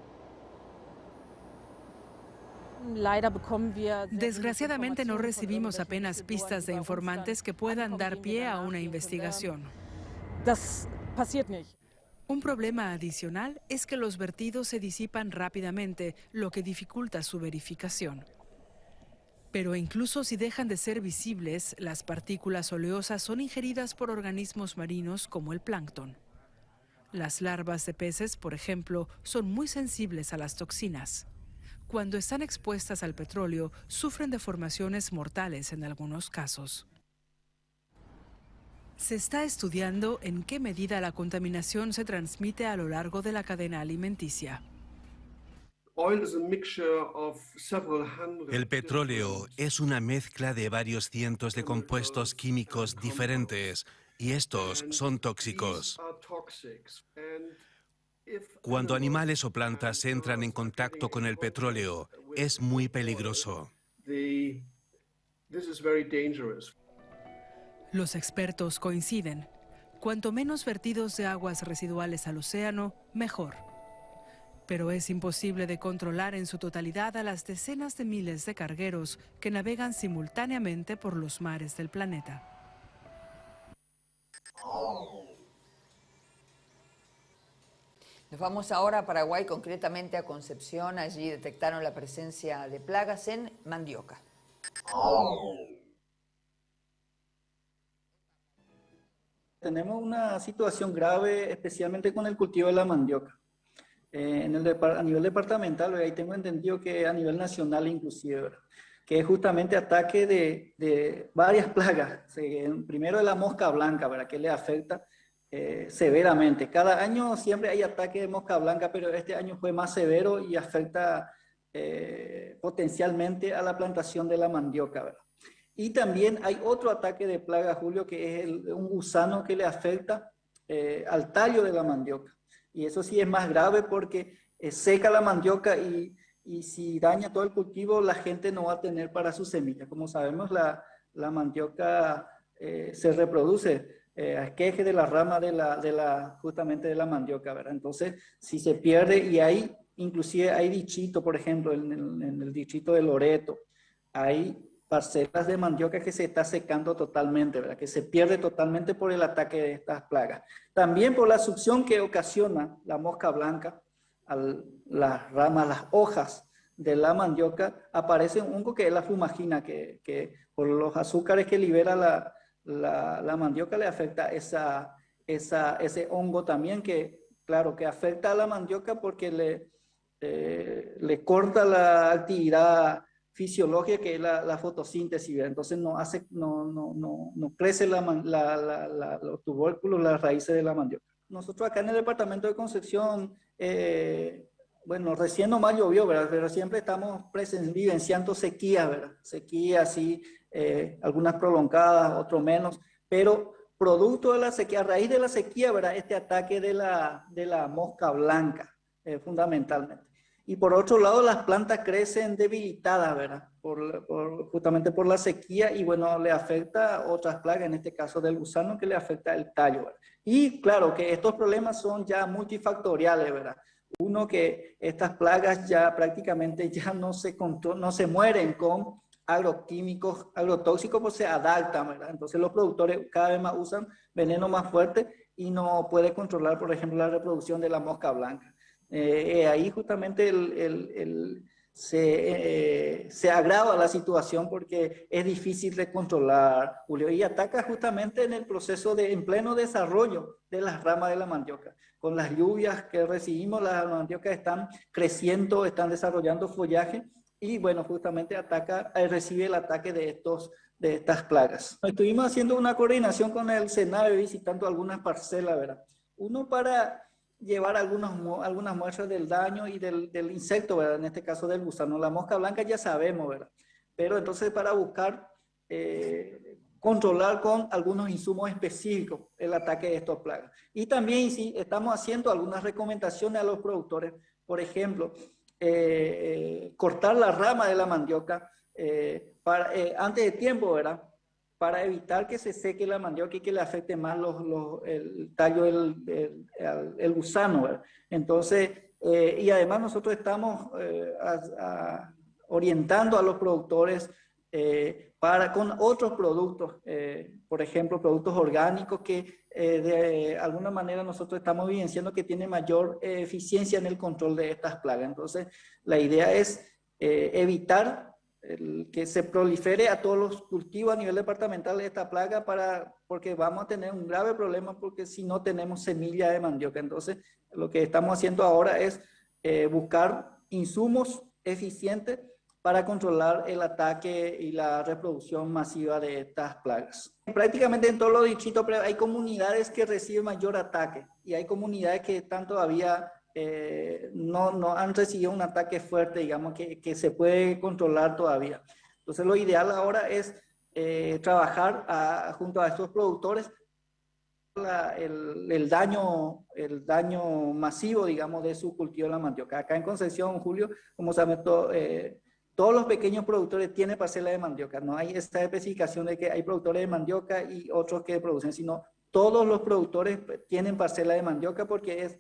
Desgraciadamente no recibimos apenas pistas de informantes que puedan dar pie a una investigación. Un problema adicional es que los vertidos se disipan rápidamente, lo que dificulta su verificación. Pero incluso si dejan de ser visibles, las partículas oleosas son ingeridas por organismos marinos como el plancton. Las larvas de peces, por ejemplo, son muy sensibles a las toxinas. Cuando están expuestas al petróleo, sufren deformaciones mortales en algunos casos. Se está estudiando en qué medida la contaminación se transmite a lo largo de la cadena alimenticia. El petróleo es una mezcla de varios cientos de compuestos químicos diferentes y estos son tóxicos. Cuando animales o plantas entran en contacto con el petróleo, es muy peligroso. Los expertos coinciden. Cuanto menos vertidos de aguas residuales al océano, mejor. Pero es imposible de controlar en su totalidad a las decenas de miles de cargueros que navegan simultáneamente por los mares del planeta. Nos vamos ahora a Paraguay, concretamente a Concepción. Allí detectaron la presencia de plagas en mandioca. Tenemos una situación grave, especialmente con el cultivo de la mandioca. A nivel departamental, ahí tengo entendido que a nivel nacional inclusive, ¿verdad? Que es justamente ataque de varias plagas. Primero de la mosca blanca, ¿verdad? Que le afecta severamente. Cada año siempre hay ataque de mosca blanca, pero este año fue más severo y afecta potencialmente a la plantación de la mandioca, ¿verdad? Y también hay otro ataque de plaga, Julio, que es un gusano que le afecta al tallo de la mandioca. Y eso sí es más grave porque seca la mandioca y si daña todo el cultivo, la gente no va a tener para su semilla. Como sabemos, la mandioca se reproduce a esqueje de la rama justamente de la mandioca, ¿verdad? Entonces, si se pierde, y hay, inclusive hay distrito, por ejemplo, en el distrito de Loreto, hay parcelas de mandioca que se está secando totalmente, ¿verdad? Que se pierde totalmente por el ataque de estas plagas. También por la succión que ocasiona la mosca blanca a las ramas, las hojas de la mandioca, aparece un hongo que es la fumagina, que por los azúcares que libera la mandioca le afecta ese hongo también, que claro, que afecta a la mandioca porque le corta la actividad fisiológica, que es la fotosíntesis, ¿verdad? Entonces no crece los tubérculos, las raíces de la mandioca. Nosotros acá en el departamento de Concepción, bueno, recién nomás llovió, ¿verdad? Pero siempre estamos vivenciando sequías, ¿verdad? Sequías, sí, algunas prolongadas, otros menos, pero producto de la sequía, a raíz de la sequía, ¿verdad? Este ataque de la mosca blanca, fundamentalmente. Y por otro lado, las plantas crecen debilitadas, ¿verdad? Justamente por la sequía, y bueno, le afecta otras plagas, en este caso del gusano, que le afecta el tallo, ¿verdad? Y claro que estos problemas son ya multifactoriales, ¿verdad? Uno, que estas plagas ya prácticamente ya no se mueren con agroquímicos, agrotóxicos, pues se adaptan, ¿verdad? Entonces los productores cada vez más usan veneno más fuerte y no puede controlar, por ejemplo, la reproducción de la mosca blanca. Ahí justamente se agrava la situación porque es difícil de controlar, Julio, y ataca justamente en el proceso en pleno desarrollo de las ramas de la mandioca. Con las lluvias que recibimos, las mandiocas están creciendo, están desarrollando follaje y bueno, justamente recibe el ataque de estas plagas. Estuvimos haciendo una coordinación con el SENAVE, visitando algunas parcelas, ¿verdad? Uno para llevar algunas muestras del daño y del insecto, ¿verdad? En este caso del gusano. La mosca blanca ya sabemos, ¿verdad? Pero entonces para buscar controlar con algunos insumos específicos el ataque de estas plagas. Y también sí, estamos haciendo algunas recomendaciones a los productores, por ejemplo, cortar la rama de la mandioca antes de tiempo, ¿verdad? Para evitar que se seque la mandioca y que le afecte más el tallo el gusano, ¿verdad? Entonces, y además nosotros estamos orientando a los productores con otros productos, por ejemplo, productos orgánicos que de alguna manera nosotros estamos evidenciando que tienen mayor eficiencia en el control de estas plagas. Entonces, la idea es evitar que se prolifere a todos los cultivos a nivel departamental de esta plaga, porque vamos a tener un grave problema porque si no tenemos semilla de mandioca. Entonces, lo que estamos haciendo ahora es buscar insumos eficientes para controlar el ataque y la reproducción masiva de estas plagas. Prácticamente en todos los distritos hay comunidades que reciben mayor ataque y hay comunidades que están todavía no han recibido un ataque fuerte, digamos, que se puede controlar todavía. Entonces lo ideal ahora es trabajar junto a estos productores el daño masivo, digamos, de su cultivo de la mandioca. Acá en Concepción, Julio, como saben, todos los pequeños productores tienen parcela de mandioca. No hay esta especificación de que hay productores de mandioca y otros que producen, sino todos los productores tienen parcela de mandioca porque es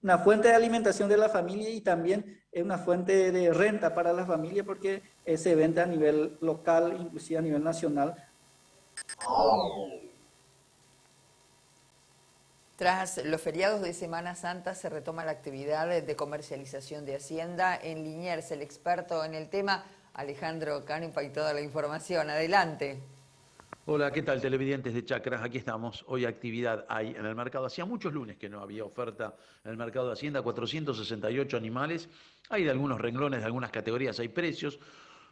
una fuente de alimentación de la familia y también es una fuente de renta para la familia porque se vende a nivel local, inclusive a nivel nacional. Tras los feriados de Semana Santa se retoma la actividad de comercialización de Hacienda en Liniers. El experto en el tema, Alejandro Canepa, y toda la información. Adelante. Hola, ¿qué tal, televidentes de Chacras? Aquí estamos. Hoy actividad hay en el mercado. Hacía muchos lunes que no había oferta en el mercado de Hacienda, 468 animales. Hay de algunos renglones, de algunas categorías, hay precios.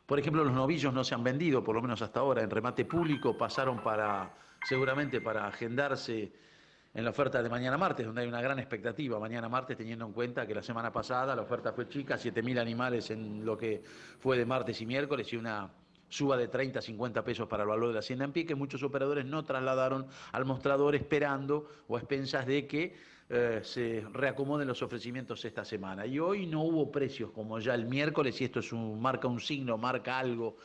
Por ejemplo, los novillos no se han vendido, por lo menos hasta ahora, en remate público. Pasaron seguramente para agendarse en la oferta de mañana martes, donde hay una gran expectativa mañana martes, teniendo en cuenta que la semana pasada la oferta fue chica, 7.000 animales en lo que fue de martes y miércoles y una suba de 30 a 50 pesos para el valor de la Hacienda en pie, que muchos operadores no trasladaron al mostrador esperando o a expensas de que se reacomoden los ofrecimientos esta semana. Y hoy no hubo precios como ya el miércoles, y esto marca un signo, marca algo.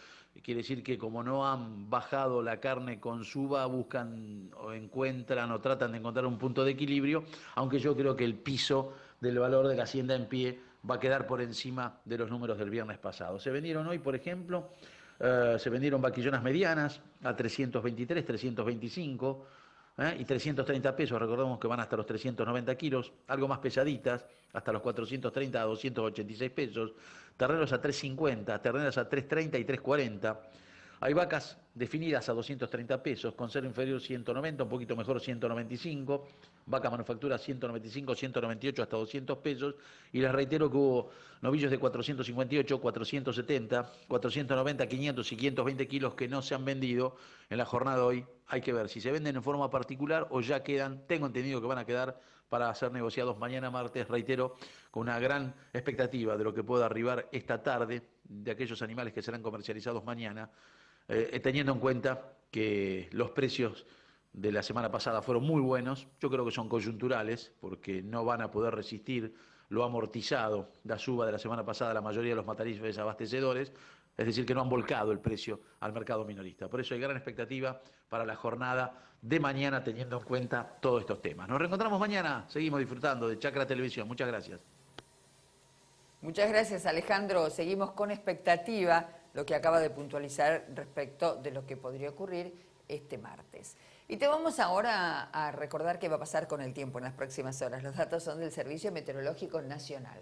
Quiere decir que como no han bajado la carne con suba, buscan o encuentran o tratan de encontrar un punto de equilibrio, aunque yo creo que el piso del valor de la Hacienda en pie va a quedar por encima de los números del viernes pasado. Se vendieron hoy, por ejemplo, se vendieron vaquillonas medianas a 323, 325 y 330 pesos, recordemos que van hasta los 390 kilos, algo más pesaditas, hasta los 430 a 286 pesos, terneros a 350, terneras a 330 y 340. Hay vacas definidas a 230 pesos, con cero inferior 190, un poquito mejor 195, vaca manufactura 195, 198 hasta 200 pesos, y les reitero que hubo novillos de 458, 470, 490, 500 y 520 kilos que no se han vendido en la jornada de hoy. Hay que ver si se venden en forma particular o ya quedan, tengo entendido que van a quedar para ser negociados mañana martes, reitero, con una gran expectativa de lo que pueda arribar esta tarde de aquellos animales que serán comercializados mañana, teniendo en cuenta que los precios de la semana pasada fueron muy buenos. Yo creo que son coyunturales porque no van a poder resistir lo amortizado, la suba de la semana pasada, la mayoría de los matarifes abastecedores, es decir, que no han volcado el precio al mercado minorista. Por eso hay gran expectativa para la jornada de mañana, teniendo en cuenta todos estos temas. Nos reencontramos mañana, seguimos disfrutando de Chacra Televisión. Muchas gracias. Muchas gracias, Alejandro. Seguimos con expectativa lo que acaba de puntualizar respecto de lo que podría ocurrir este martes. Y te vamos ahora a recordar qué va a pasar con el tiempo en las próximas horas. Los datos son del Servicio Meteorológico Nacional.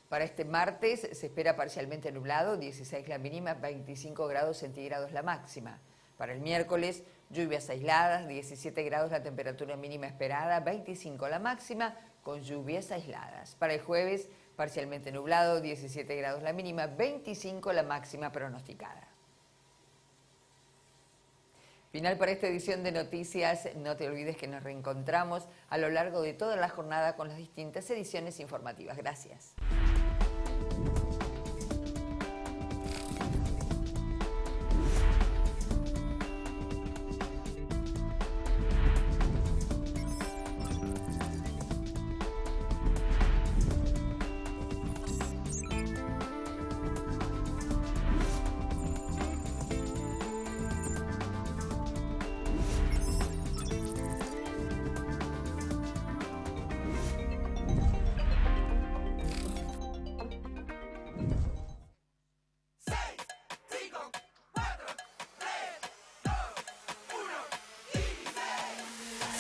Para este martes se espera parcialmente nublado, 16 la mínima, 25 grados centígrados la máxima. Para el miércoles, lluvias aisladas, 17 grados la temperatura mínima esperada, 25 la máxima, con lluvias aisladas. Para el jueves, parcialmente nublado, 17 grados la mínima, 25 la máxima pronosticada. Final para esta edición de Noticias. No te olvides que nos reencontramos a lo largo de toda la jornada con las distintas ediciones informativas. Gracias.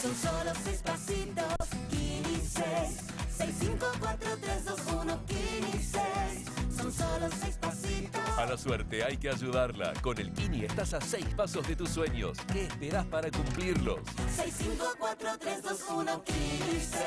Son solo 6 pasitos, Kini 6. 6, 5, 4, 3, 2, 1, Kini 6. Son solo 6 pasitos. A la suerte hay que ayudarla. Con el Kini estás a 6 pasos de tus sueños. ¿Qué esperás para cumplirlos? 6, 5, 4, 3, 2, 1, Kini 6.